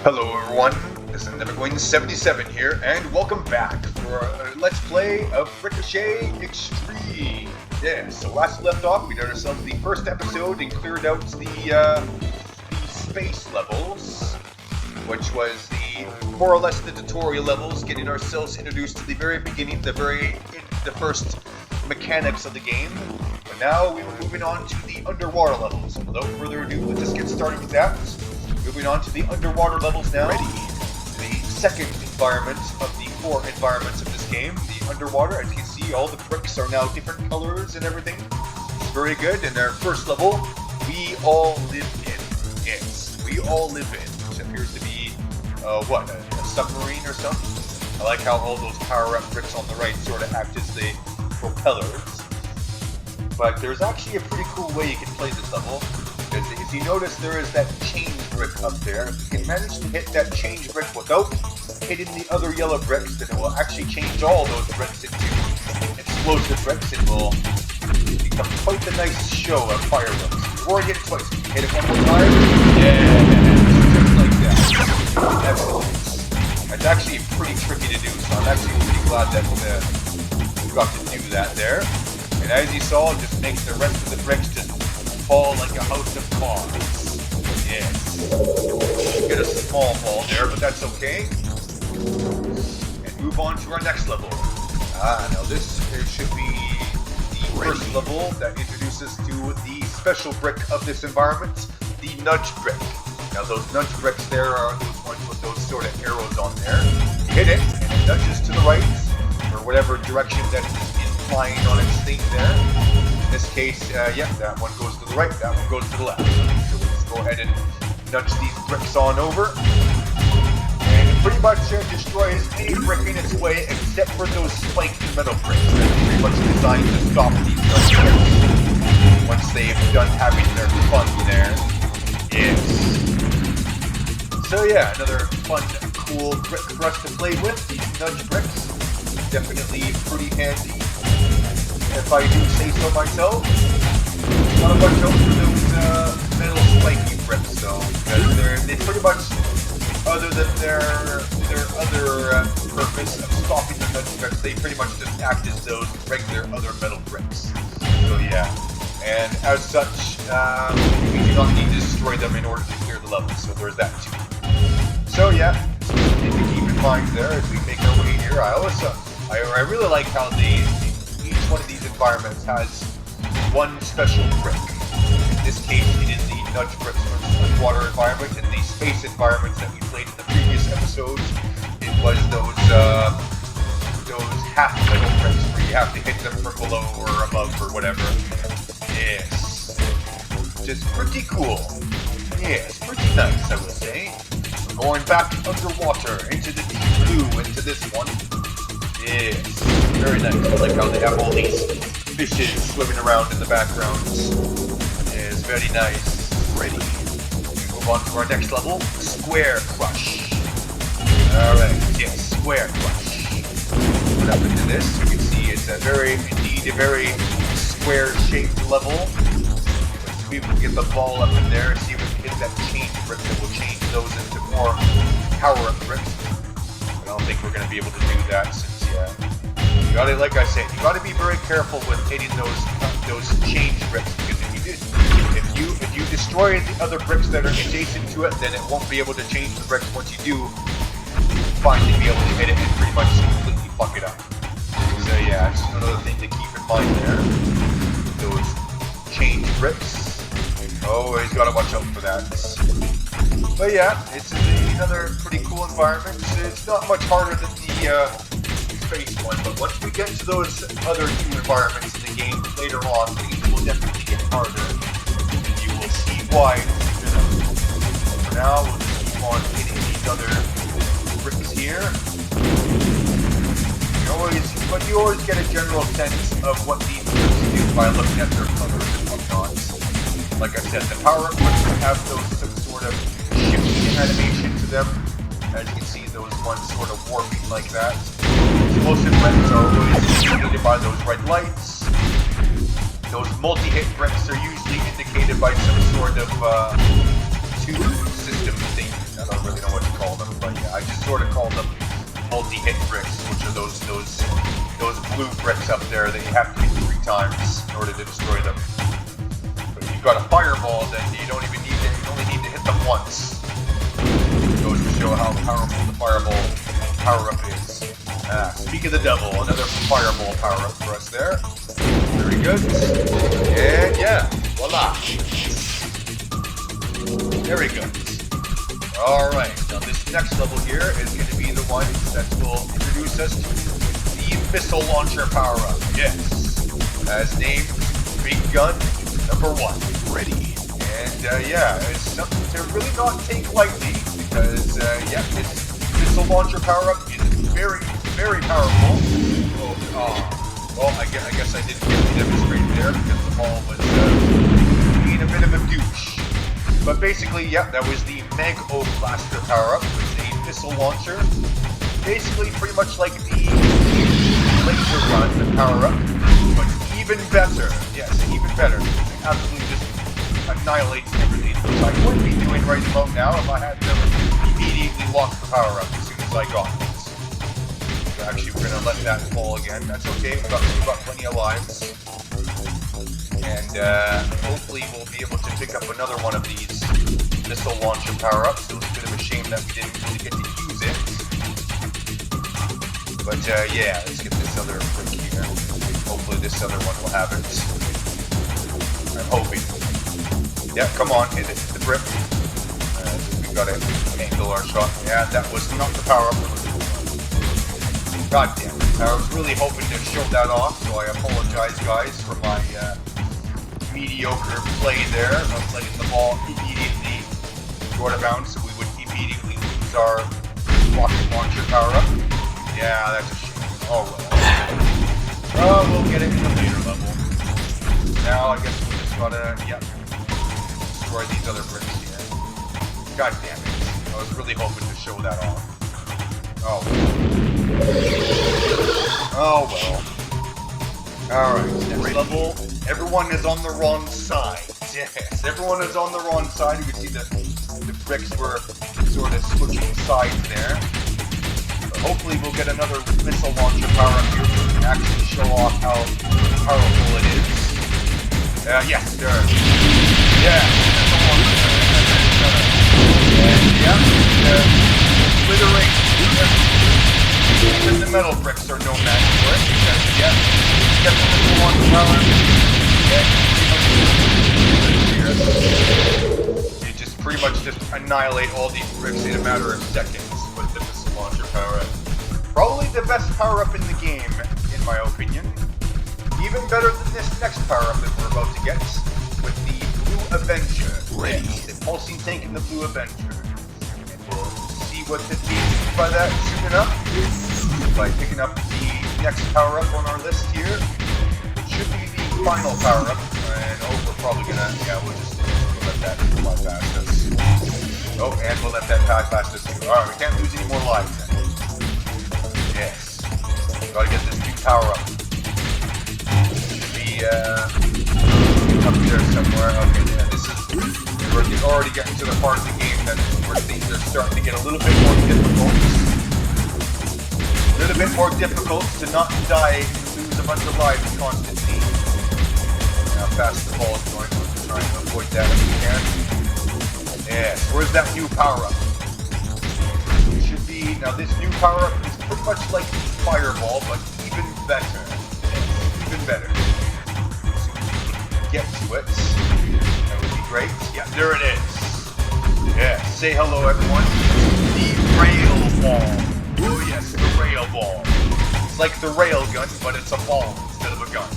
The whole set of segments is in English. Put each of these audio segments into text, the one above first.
Hello everyone, this is Nevergoing77 here, and welcome back for a Let's Play of Ricochet Xtreme. Yeah, so last we left off, we did ourselves the first episode and cleared out the space levels, which was more or less the tutorial levels, getting ourselves introduced to the very beginning, the first mechanics of the game. But now we were moving on to the underwater levels. So without further ado, let's just get started with that. Moving on to the underwater levels now. The second environment of the 4 environments of this game. The underwater, as you can see, all the bricks are now different colors and everything. It's very good. And our first level, we all live in. Yes, we all live in. Which appears to be, a submarine or something? I like how all those power-up bricks on the right sort of act as the propellers. But there's actually a pretty cool way you can play this level. Because if you notice, there is that change brick up there. If you can manage to hit that change brick without hitting the other yellow bricks, then it will actually change all those bricks into explosive bricks and will become quite a nice show of fireworks. Or hit it twice. Hit it one more time. Yeah, just like that. Excellent. It's actually pretty tricky to do, so I'm actually pretty glad that we got to do that there. And as you saw, it just makes the rest of the bricks just fall like a house of cards. Yes. Get a small ball there, but that's okay. And move on to our next level. Now this should be the first level that introduces to the special brick of this environment, the nudge brick. Now those nudge bricks there are those ones with those sort of arrows on there. You hit it, and it nudges to the right, or whatever direction that it is inclined on its thing there. In this case, that one goes to the right, that one goes to the left. So let's go ahead and nudge these bricks on over. And it pretty much destroys any brick in its way except for those spiky metal bricks. They're pretty much designed to stop these nudge bricks once they've done having their fun there. Yes. So yeah, another fun, cool brick for us to play with, these nudge bricks. Definitely pretty handy, if I do say so myself. Not a bunch of those metal spiky bricks though, because they pretty much, other than their other purpose of stopping the nudge bricks, they pretty much just act as those regular other metal bricks. So yeah, and as such, we do not need to destroy them in order to clear the level, so there's that too. So yeah, something to keep in mind there as we make our way here. I really like how each one of these environments has one special brick. In this case, it is the nudge bricks for the underwater environment, and the space environments that we played in the previous episodes, it was those half metal bricks where you have to hit them from below or above or whatever. Yes. Just pretty cool. Yes, pretty nice, I will say. We're going back underwater into the deep blue into this one. Yes, very nice. I like how they have all these fishes swimming around in the background. Yes, very nice. Ready. We move on to our next level, Square Crush. Alright, yes, Square Crush. Put up into this, you can see it's indeed a very square-shaped level. Let's see if we can get the ball up in there and see if we can hit that change brick that will change those into more power-up bricks. I don't think we're going to be able to do that since, you gotta, like I said, you gotta be very careful with hitting those change bricks, because if you destroy the other bricks that are adjacent to it, then it won't be able to change the bricks once you do finally be able to hit it and pretty much completely fuck it up. So yeah, just another thing to keep in mind there. Those change bricks. Always gotta watch out for that. But yeah, it's another pretty cool environment. It's not much harder than the space one, but once we get to those other 2 environments in the game later on, things will definitely get harder, and you will see why. For now, we'll just keep on hitting these other bricks here. You always get a general sense of what these bricks do by looking at their colors and whatnot. Like I said, the power-up bricks have some sort of shifting animation to them. As you can see, those ones sort of warping like that. Explosive bricks are always indicated by those red lights. Those multi-hit bricks are usually indicated by some sort of tube system thing. I don't really know what to call them, but yeah, I just sort of call them multi-hit bricks, which are those blue bricks up there that you have to hit 3 times in order to destroy them. But if you've got a fireball, then you don't even need to. You only need to hit them once. It goes to show how powerful the fireball power-up is. Speak of the devil, another fireball power-up for us there. Very good. And yeah, voila. Very good. Alright, now this next level here is going to be the one that will introduce us to the missile launcher power-up. Yes. As named, Big Gun number 1. Ready. And yeah, it's something to really not take lightly because, yeah, this missile launcher power-up is very, very powerful. Well, I guess I didn't get to demonstrate there because the ball was being a bit of a douche. But basically, yeah, that was the Mag-O Blaster power-up. It's a missile launcher. Basically, pretty much like the laser run power-up, but even better. Yes, even better. It absolutely just annihilates everything, which I would be doing right about now if I had to immediately lock the power-up as soon as I got it. So actually, we're going to let that fall again. That's okay. We've got plenty of lives. And hopefully we'll be able to pick up another one of these missile launcher power-ups. It was a bit of a shame that we didn't really get to use it. But yeah, let's get this other brick here. Hopefully this other one will have it. I'm hoping. Yeah, come on, hit it. The brick. We got to angle our shot. Yeah, that was not the power-up. God damn it. I was really hoping to show that off, so I apologize, guys, for my mediocre play there of letting the ball immediately go out of bounds, so we would immediately lose our rocket launcher power-up. Yeah, that's a shame. Oh well. Oh, we'll get it in the later level. Now I guess we just gotta, yep, destroy these other bricks here. God damn it. I was really hoping to show that off. Oh well. Oh well. Alright, next level. Everyone is on the wrong side. Yes, everyone is on the wrong side. You can see the bricks were sort of switching sides there. But hopefully we'll get another missile launcher power-up here so we can actually show off how powerful it is. Yes, there. Yeah, missile launcher. And yeah, slithering. Even the metal bricks are no match for it because, yeah, get the missile launcher power. You just pretty much just annihilate all these bricks in a matter of seconds with the missile launcher power-up. Probably the best power-up in the game, in my opinion. Even better than this next power-up that we're about to get with the Blue Avenger. Ready. The pulsing tank and the Blue Avenger. And we'll see what this means by that soon enough. By picking up the next power-up on our list here. It should be the final power-up, and we're probably gonna, yeah, we'll let that fly past us. Oh, and we'll let that pass past us too. Alright, we can't lose any more lives then. Yes. Gotta get this new power-up. Should be, up there somewhere. Okay, yeah, this is, we're already getting to the part of the game where things are starting to get a little bit more difficult. A little bit more difficult to not die and lose a bunch of lives constantly. How fast the ball is going. We'll try and avoid that if we can. Yes, where's that new power-up? It should be, now this new power-up is pretty much like Fireball, but even better. Even better. As soon as we can get to it, that would be great. Yeah, there it is. Yeah, say hello everyone. The rail ball. Oh yes, the rail ball. It's like the rail gun, but it's a ball instead of a gun.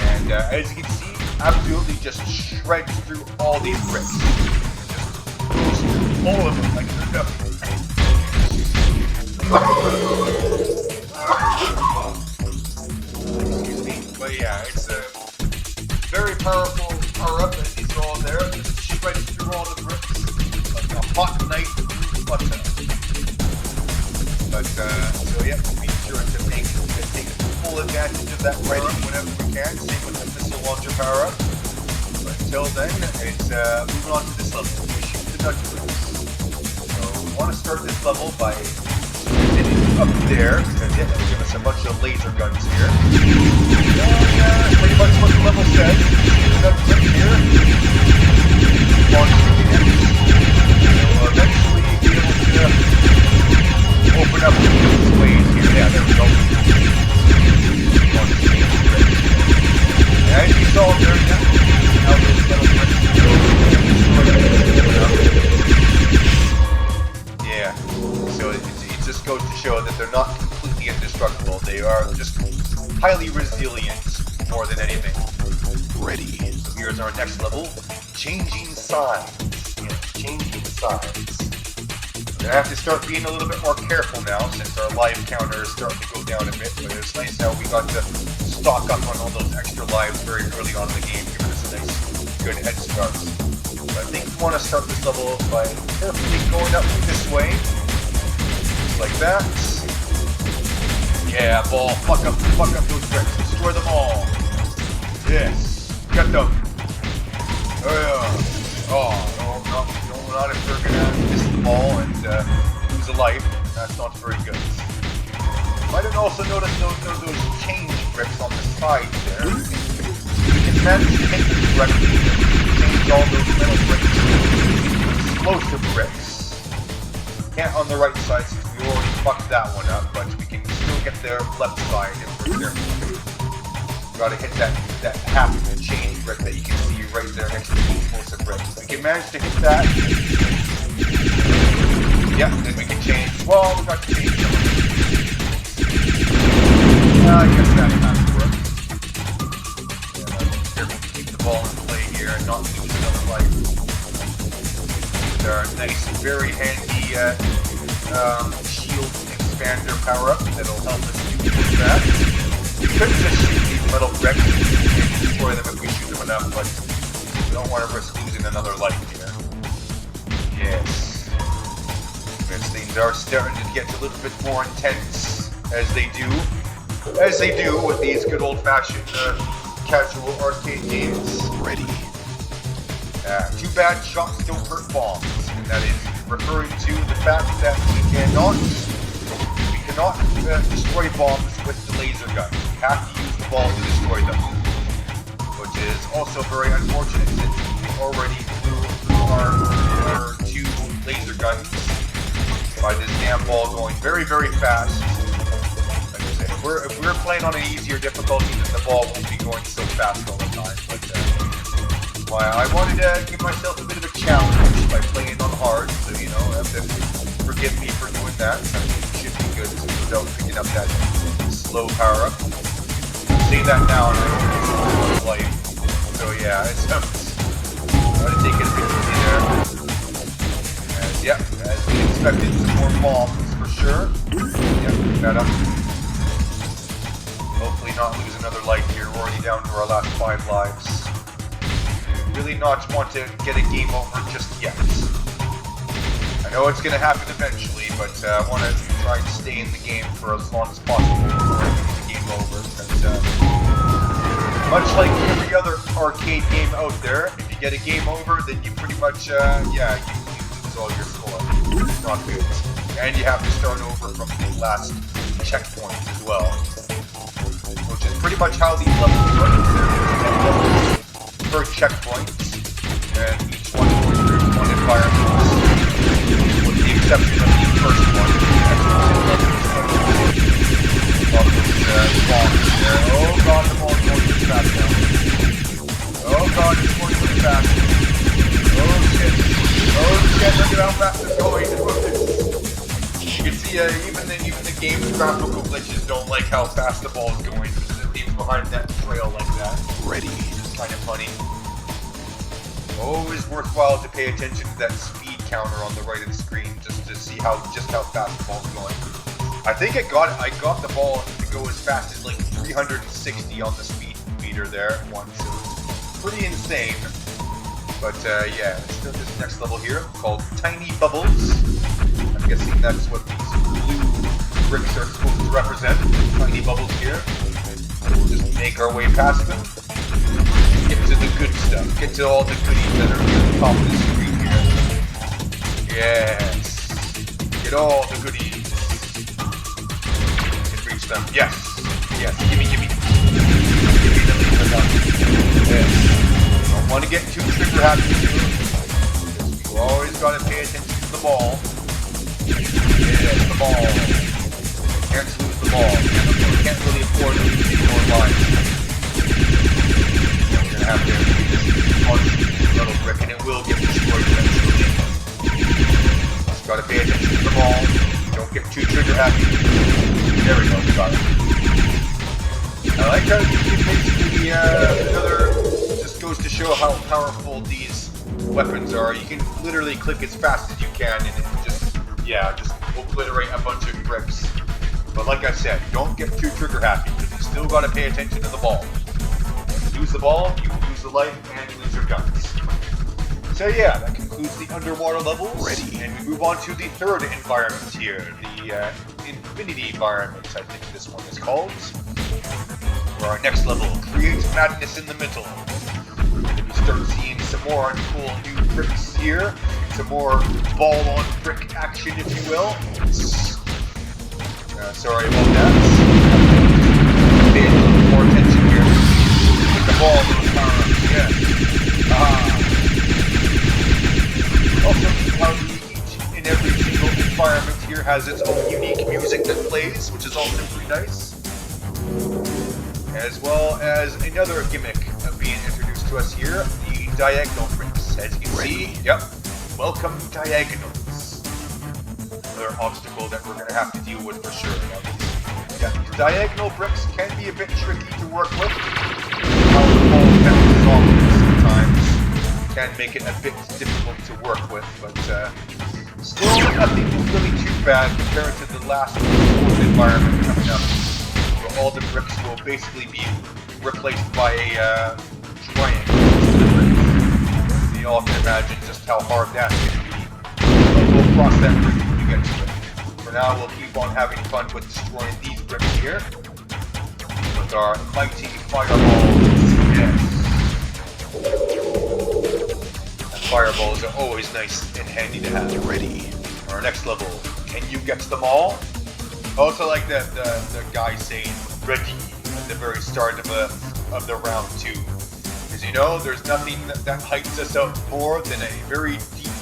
And as you can see, absolutely just shreds through all these bricks. Just goes through all of them like they're nothing. Excuse me. But yeah, it's a very powerful power-up as you saw there. Just shreds through all the bricks like a hot knife through butter. But, so yeah, be sure to take full advantage of that power-up whenever we can. Same with the missile launcher power-up. But until then, it's moving on to this level. We shoot the Dutch bricks. want to start this level by sitting up there, and yeah, it'll give us a bunch of laser guns here. And pretty much what the level says. Shoot up right here. Launch the end. We'll eventually be able to open up these ways here. Yeah, there we go. Launch the end. As you saw there, how those metal bricks go. Yeah, so it just goes to show that they're not completely indestructible. They are just highly resilient more than anything. Ready. So here's our next level. Changing sides. Yeah, changing sides. We're gonna have to start being a little bit more careful now since our life counter is starting to go down a bit, but it's nice how we got to stock up on all those extra lives very early on in the game, giving us a nice, good head start. I think we want to start this level by carefully going up this way. Just like that. Yeah, ball. Fuck up those bricks. Destroy them all. Yes. Get them. Oh, no, not if we're going to miss the ball and lose a life. That's not very good. Might have also noticed those change bricks on the side there. We can manage to hit them correctly. Change all those metal bricks to explosive bricks. Can't on the right side since we already fucked that one up, but we can still get their left side if we're careful. Gotta hit that half change brick that you can see right there next to the explosive brick. We can manage to hit that. Yeah, then we can change. Well, we got to change some of it. I guess that has to work. Careful to keep the ball in play here and not lose another life. With our nice, very handy shield expander power-up that'll help us do that. We could just shoot these metal bricks and destroy them if we shoot them enough, but we don't want to risk losing another life here. Yes. These things are starting to get a little bit more intense, as they do with these good old-fashioned casual arcade games. Ready. Too bad shots don't hurt bombs, and that is referring to the fact that we cannot destroy bombs with the laser gun. We have to use the ball to destroy them, which is also very unfortunate since we already blew our two laser guns by this damn ball going very, very fast. Like I said, if we're playing on an easier difficulty, then the ball won't be going so fast all the time. But I wanted to give myself a bit of a challenge by playing on hard, so you know, forgive me for doing that. I mean, it should be good without picking up that slow power up. Say that now, and I don't life. So yeah, it's gotta take it a bit easy there. And yeah, as we expected, some more bombs for sure. Yeah, pick that up. Hopefully not lose another life here. We're already down to our last 5 lives. Really not want to get a game over just yet. I know it's going to happen eventually, but I want to try and stay in the game for as long as possible before I get the game over. Because, much like every other arcade game out there, if you get a game over, then you pretty much, you lose all your score. It's not good. And you have to start over from the last checkpoint as well. Which is pretty much how these levels work. There's 10 levels per checkpoint, and each one goes through 1 environment, with the exception of the first one. Oh god, the ball's going really fast now. Oh god, it's going really fast. Oh shit, look at how fast it's going. You can see even the game's graphical glitches don't like how fast the ball is going, because it leaves behind that trail like that. Ready. Kind of funny. Always worthwhile to pay attention to that speed counter on the right of the screen just to see how fast the ball's going. I think I got the ball to go as fast as like 360 on the speed meter there at once. So it's pretty insane. But yeah, let's do this next level here called Tiny Bubbles. I'm guessing that's what these blue bricks are supposed to represent. Tiny bubbles here. We'll just make our way past them. Get to the good stuff. Get to all the goodies that are at the top of the screen here. Yes. Get all the goodies. You can reach them. Yes. Yes. Gimme. Give me the laser gun. Yes. Don't want to get too trigger happy. You always got to pay attention to the ball. Yes, the ball. Can't lose the ball. Can't really afford to lose any more lives. You're gonna have to just punch the little brick and it will get destroyed eventually. Just gotta pay attention to the ball. Don't get too trigger happy. There we go, we got it. I like how you can basically just goes to show how powerful these weapons are. You can literally click as fast as you can and it just obliterate a bunch of bricks. But like I said, don't get too trigger happy because you still got to pay attention to the ball. If you lose the ball, you lose the life and you lose your guns. So yeah, that concludes the underwater levels. Ready. And we move on to the third environment here, the Infinity environment, I think this one is called. For our next level, create madness in the middle. And we start seeing some more cool new bricks here, some more ball-on-brick action, if you will. Sorry about that. Pay a little more attention here. With the ball, yeah. Also, how each and every single environment here has its own unique music that plays, which is also pretty nice. As well as another gimmick being introduced to us here, the diagonal bricks. As you can see, yep, welcome diagonals. Another obstacle that we're going to have to deal with for sure. Yeah, these diagonal bricks can be a bit tricky to work with. How the ball bounces off sometimes can make it a bit difficult to work with, but still nothing really too bad compared to the last environment coming up. Where all the bricks will basically be replaced by a triangle. You all can imagine just how hard that's going to be. But we'll cross that bridge when we get to it. For now, we'll keep on having fun with destroying these bricks here. With our mighty fireballs. Yes. And fireballs are always nice and handy to have. Ready. Our next level. Can you get them all? Also like the guy saying ready at the very start of the round 2. Because you know, there's nothing that hypes us up more than a very deep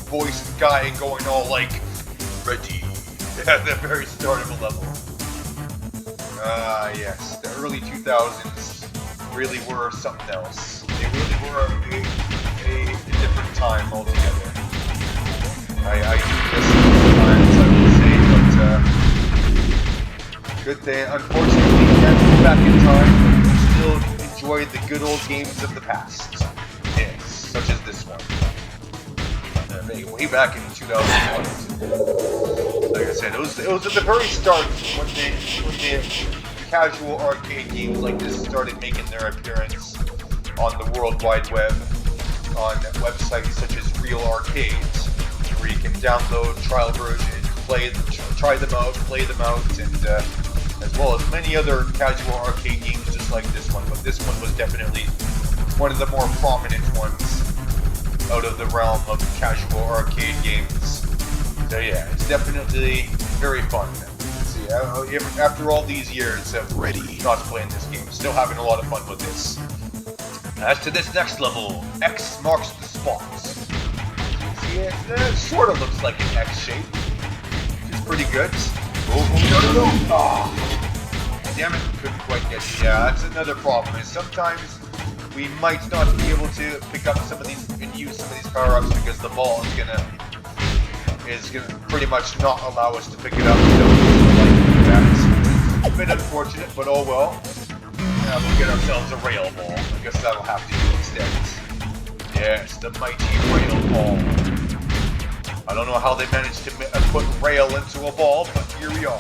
voiced guy going all like ready at the very start of a level. Yes, the early 2000s really were something else. They really were a different time altogether. I do miss sometimes, I would say, but good thing, unfortunately, we can't go back in time, but we still enjoy the good old games of the past. Yes, such as this one. Way back in 2001. Like I said, it was at the very start when the casual arcade games like this started making their appearance on the World Wide Web, on websites such as Real Arcades, where you can download trial versions, try them out, play them out, and as well as many other casual arcade games just like this one. But this one was definitely one of the more prominent ones out of the realm of casual arcade games. So yeah, it's definitely very fun. See, after all these years of not playing this game, still having a lot of fun with this. As to this next level, X marks the spot. See, it sort of looks like an X shape, which is pretty good. Oh, no. Oh, damn it, couldn't quite get it. Yeah, that's another problem, is sometimes we might not be able to pick up some of these and use some of these power-ups because the ball is gonna pretty much not allow us to pick it up. That's a bit unfortunate, but oh well. Now we'll get ourselves a rail ball. I guess that'll have to do instead. Yes, the mighty rail ball. I don't know how they managed to put rail into a ball, but here we are.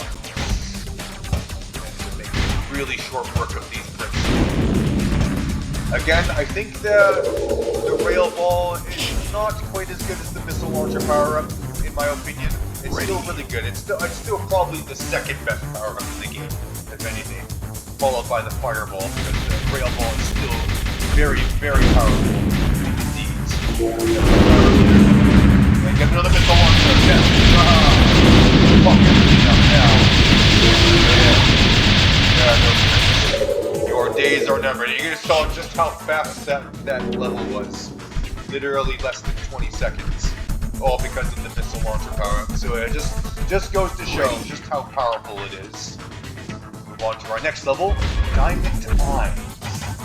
And to make really short work of these bricks. Again, I think the rail ball is not quite as good as the missile launcher power-up, in my opinion. It's still really good. It's still probably the second best power-up in the game, if anything, followed by the fireball, because the rail ball is still very, very powerful indeed. And get another missile launcher. Yes. saw just how fast that level was. Literally less than 20 seconds. All because of the missile launcher power-up. So it just goes to show just how powerful it is. Move on to our next level, Diamond Eyes.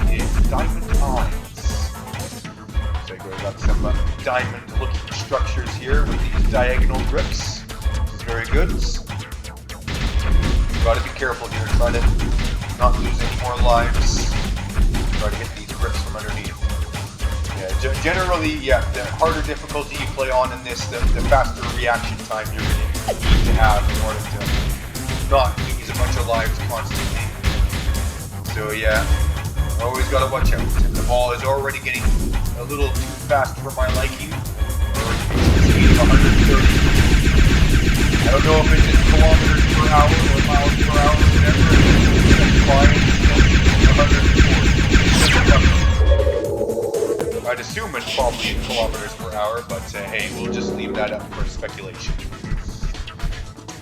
Yeah, Diamond Eyes. So we've got some diamond-looking structures here with these diagonal grips. Which is very good. You've got to be careful here. Try to not lose any more lives. Try to hit these grips from underneath. Yeah, generally, yeah, the harder difficulty you play on in this, the faster reaction time you're going to need to have in order to not lose a bunch of lives constantly. So yeah, always got to watch out. The ball is already getting a little too fast for my liking. We're speed of 130. I don't know if it's in kilometers per hour or miles per hour or whatever. I'd assume it's probably in kilometers per hour, but hey, we'll just leave that up for speculation.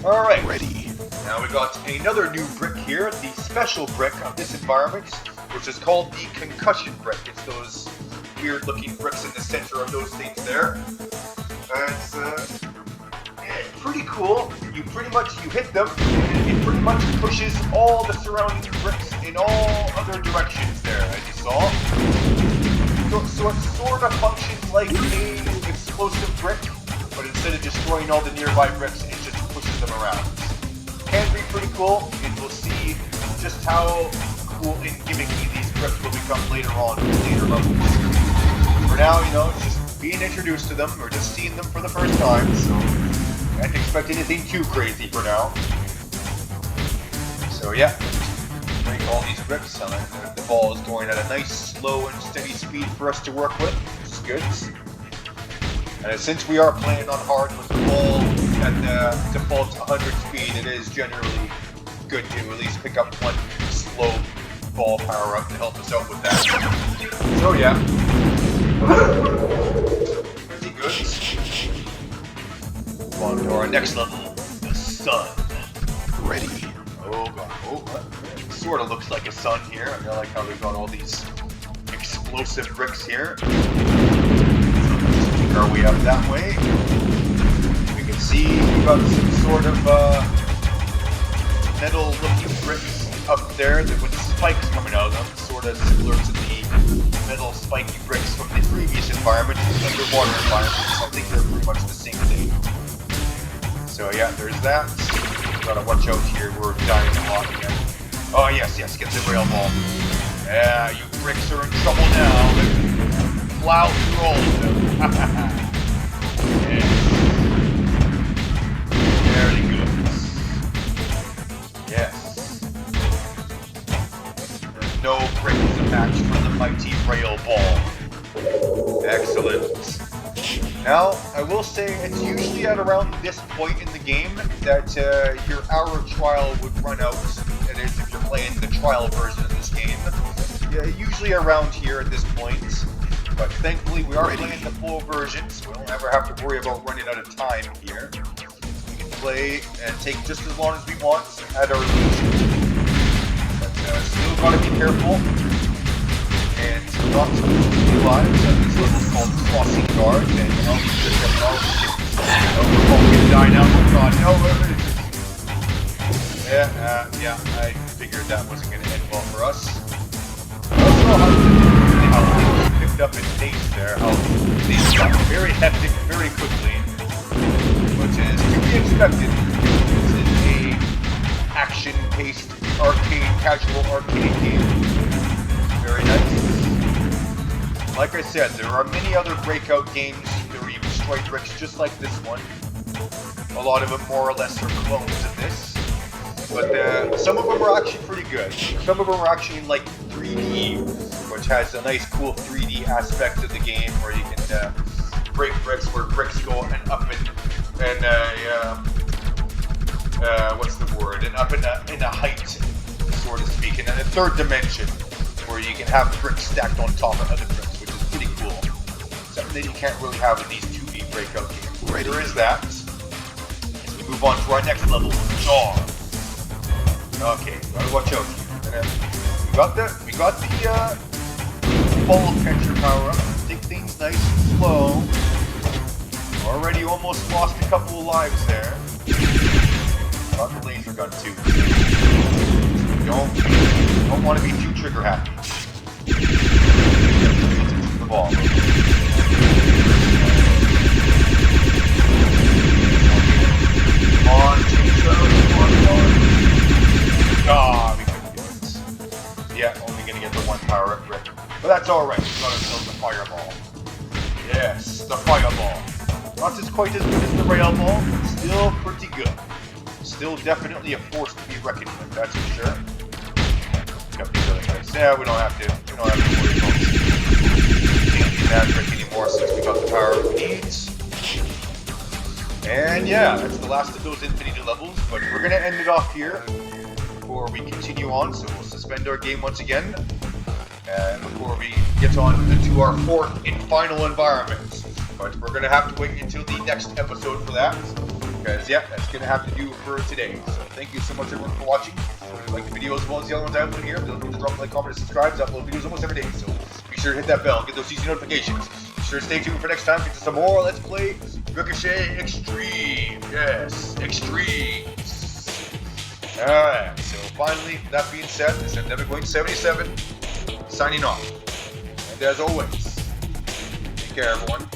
Alright, ready. Now we got another new brick here, the special brick of this environment, which is called the concussion brick. It's those weird looking bricks in the center of those things there. It's pretty cool. You hit them, and it pretty much pushes all the surrounding bricks in all other directions there, as you saw. So it sort of functions like an explosive brick, but instead of destroying all the nearby bricks, it just pushes them around. Can be pretty cool, and we'll see just how cool and gimmicky these bricks will become later on in later levels. For now, it's just being introduced to them, or just seeing them for the first time, so can't expect anything too crazy for now. So yeah, break all these bricks, and the ball is going at a nice, slow, and steady speed for us to work with, which is good. And since we are playing on hard with the ball at the default 100 speed, it is generally good to at least pick up one slow ball power-up to help us out with that. So yeah, pretty good. Move on to our next level, the sun. Ready. Oh god, it sort of looks like a sun here. I like how we've got all these explosive bricks here. So let's make our way up that way. We can see we've got some sort of metal-looking bricks up there with spikes coming out of them, sort of similar to the metal spiky bricks from the previous environment, the underwater environment. I think they're pretty much the same thing. So yeah, there's that. Gotta watch out here, we're dying a lot again. Oh yes, get the rail ball. Yeah, you bricks are in trouble now. Plow through all of them. Yeah. Very good. Yes. No brick is a match for the mighty rail ball. Excellent. Now, I will say it's usually at around this point in the game that your hour trial would run out. That is, if you're playing the trial version of this game. Yeah, usually around here at this point. But thankfully, we are playing the full version, so we don't ever have to worry about running out of time here. We can play and take just as long as we want at our leisure. But still gotta be careful. And not to lose any lives. This level's called Crossing Guard, and we're gonna die now. Oh god, no! Yeah, I figured that wasn't gonna end well for us. I don't know how things picked up in pace there, how things got very hectic very quickly, which is to be expected. This is a action-paced casual arcade game. Very nice. Like I said, there are many other breakout games where you destroy bricks just like this one. A lot of them more or less are clones of this. But some of them are actually pretty good. Some of them are actually in like 3D, which has a nice cool 3D aspect of the game where you can break bricks where bricks go and up and what's the word? And up in a height, so to speak, in a third dimension, where you can have bricks stacked on top of other bricks, which is pretty cool. Something that you can't really have in these 2D breakout games. Right, there is that. As we move on to our next level, Jaw. Okay, gotta watch out here. We got the ball catcher power up. Take things nice and slow. Already almost lost a couple of lives there. On the laser gun too. Don't want to be too trigger happy. The ball. On, ah, we couldn't do it. Yeah, only gonna get the one power up brick. But that's alright, we got ourselves the fireball. Yes, the fireball. Not as quite as good as the rail ball, but still pretty good. Still definitely a force to be reckoned with, that's for sure. Got these other guys. Yeah, we don't have to worry about changing that trick anymore since we got the power it needs. And yeah, that's the last of those infinity levels, but we're gonna end it off here before we continue on, so we'll suspend our game once again. And before we get on to our fourth and final environment. But we're going to have to wait until the next episode for that. Because, yeah, that's going to have to do for today. So thank you so much, everyone, for watching. If you like the video as well as the other ones I upload here, don't forget to drop a like, comment, and subscribe. I upload videos almost every day. So be sure to hit that bell and get those easy notifications. Be sure to stay tuned for next time to some more Let's Play Ricochet Xtreme. Yes, Extreme. Alright, so finally, that being said, this is Nevergoing77 signing off. And as always, take care, everyone.